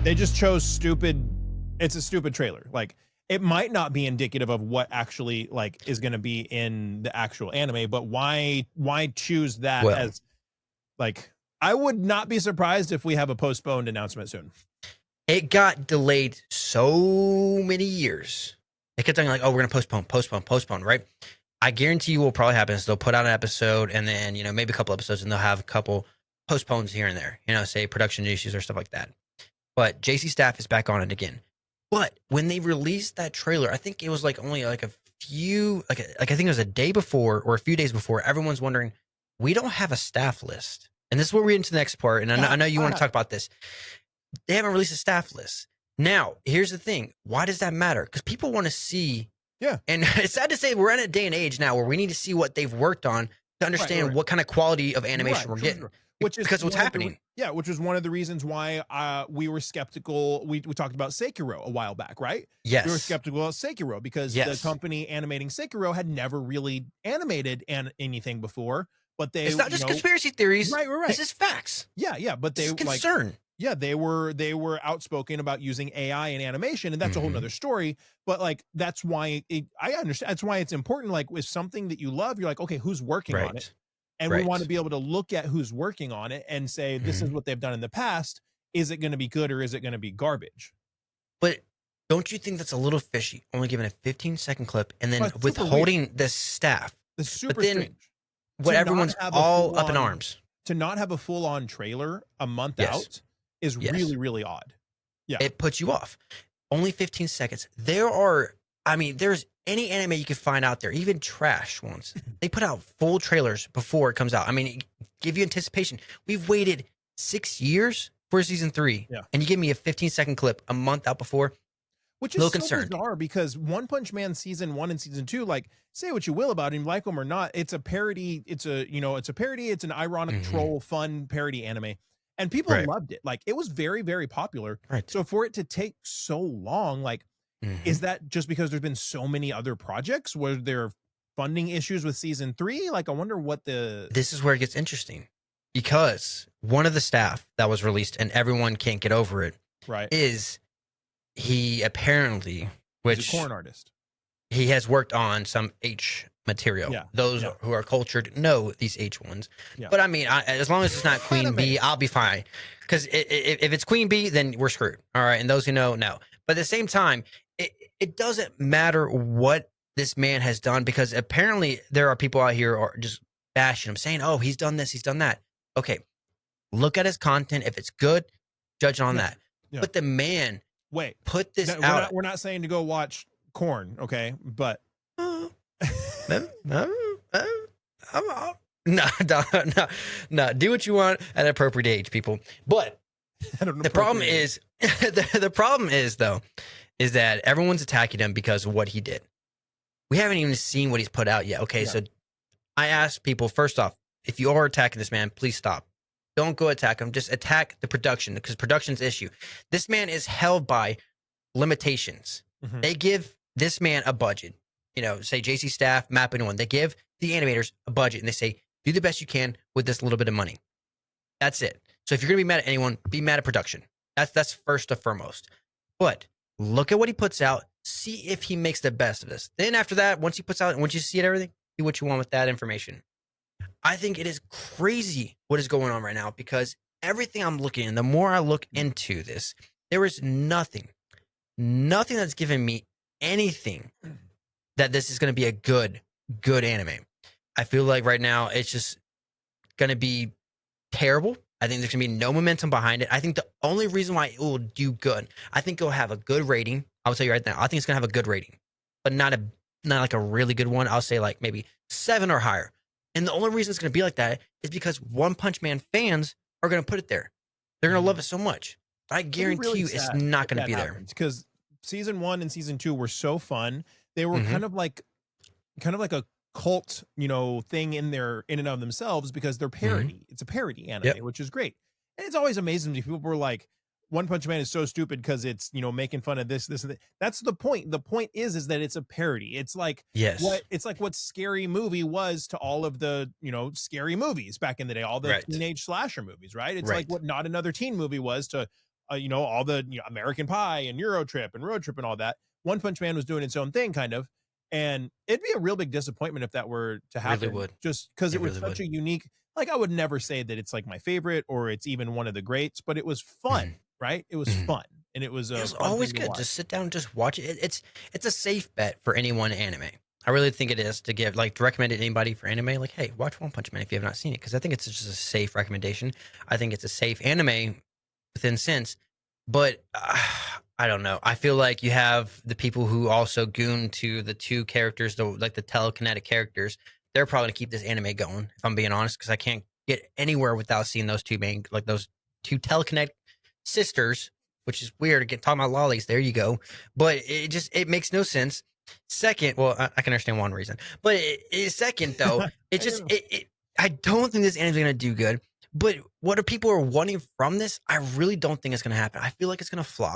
They just chose stupid. It's a stupid trailer. Like, it might not be indicative of what actually like is going to be in the actual anime, but why choose that Well, as like, I would not be surprised if we have a postponed announcement soon. it got delayed so many years. They kept saying like, "Oh, we're gonna postpone," right? I guarantee you, what will probably happen is they'll put out an episode, and then maybe a couple episodes, and they'll have a couple postpones here and there. Say production issues or stuff like that. But JC Staff is back on it again. But when they released that trailer, I think it was like only like a few, like I think it was a day before or a few days before. Everyone's wondering, we don't have a staff list, and this is where we're into the next part. And I know you want to talk about this. They haven't released a staff list. Now, here's the thing. Why does that matter? Because people want to see. Yeah. And it's sad to say we're in a day and age now where we need to see what they've worked on to understand what kind of quality of animation we're getting. Which is because what's happening. Which was one of the reasons why we were skeptical. We talked about Sekiro a while back, right? Yes. We were skeptical about Sekiro because the company animating Sekiro had never really animated anything before. But it's not just conspiracy theories. Right. This is facts. Yeah. But they concern. Yeah, they were outspoken about using AI in animation, and that's a whole nother story. But like, that's why I understand. That's why it's important. Like, with something that you love, you're like, okay, who's working on it? And we want to be able to look at who's working on it and say, this is what they've done in the past. Is it going to be good or is it going to be garbage? But don't you think that's a little fishy? Only giving a 15-second clip and then withholding the staff. It's super strange. What everyone's all up in arms. To not have a full-on trailer a month out is really, really odd. Yeah. It puts you off. Only 15 seconds. There's any anime you can find out there, even trash ones. They put out full trailers before it comes out. Give you anticipation. We've waited 6 years for season 3. Yeah. And you give me a 15-second clip a month out before. Which is so bizarre because One Punch Man season 1 and season 2, like, say what you will about him, like him or not, it's a parody. It's a parody. It's an ironic troll, fun parody anime. And people loved it. Like, it was very, very popular. Right. So for it to take so long, like, is that just because there's been so many other projects? Were there funding issues with season 3? Like, I wonder what This is where it gets interesting. Because one of the staff that was released, and everyone can't get over it, is he apparently, he's a corn artist. He has worked on some H material. Yeah. Those who are cultured know these H ones. Yeah. But as long as it's not Queen Bee, I'll be fine. Because if it's Queen Bee, then we're screwed. All right. And those who know. But at the same time, it doesn't matter what this man has done, because apparently there are people out here are just bashing him, saying, oh, he's done this, he's done that. Okay. Look at his content. If it's good, judge on that. Yeah. But the man put this out. We're not saying to go watch Corn, okay? But no. Do what you want at an appropriate age, people. But the problem is, the problem is though, is that everyone's attacking him because of what he did. We haven't even seen what he's put out yet. Okay, so I ask people, first off, if you are attacking this man, please stop. Don't go attack him. Just attack the production, because production's issue. This man is held by limitations. They give this man a budget. Say JC Staff, Map Anyone. They give the animators a budget, and they say, do the best you can with this little bit of money. That's it. So if you're going to be mad at anyone, be mad at production. That's first and foremost. But look at what he puts out. See if he makes the best of this. Then after that, once he puts out, and once you see it, everything, do what you want with that information. I think it is crazy what is going on right now, because everything I'm looking in, the more I look into this, there is nothing that's giving me anything that this is going to be a good anime. I feel like right now it's just going to be terrible. I think there's going to be no momentum behind it. I think the only reason why it will do good, I think it'll have a good rating. I'll tell you right now, I think it's going to have a good rating, but not like a really good one. I'll say like maybe 7 or higher. And the only reason it's going to be like that is because One Punch Man fans are going to put it there. They're going to love it so much. I guarantee you it's not going to be there. Because season 1 and season 2 were so fun. They were kind of like a cult, thing in and of themselves, because they're parody. It's a parody anime, which is great. And it's always amazing to me. People were like, One Punch Man is so stupid because it's, making fun of this, and that. That's the point. The point is that it's a parody. It's like what Scary Movie was to all of the, scary movies back in the day, all the teenage slasher movies, right? It's like what Not Another Teen Movie was to all the American Pie and Euro Trip and Road Trip and all that. One Punch Man was doing its own thing, kind of, and it'd be a real big disappointment if that were to Really happen. would. Just because It it was really such would. a unique. Like, I would never say that it's like my favorite or it's even one of the greats, but it was fun, Mhm. right? It was Mhm. fun, and it was It a was fun always thing to good. watch. Just sit down and just watch it. It's a safe bet for anyone anime. I really think it is to give to recommend it to anybody for anime. Like, hey, watch One Punch Man if you have not seen it, because I think it's just a safe recommendation. I think it's a safe anime within sense, but I don't know. I feel like you have the people who also goon to the two characters, the telekinetic characters. They're probably gonna keep this anime going, if I'm being honest, because I can't get anywhere without seeing those two main, like those two telekinetic sisters, which is weird. Again, talking about lollies, there you go. But it makes no sense. Second, well, I can understand one reason, but second though, it I just know. I don't think this anime is gonna do good. But what are people are wanting from this? I really don't think it's gonna happen. I feel like it's gonna flop.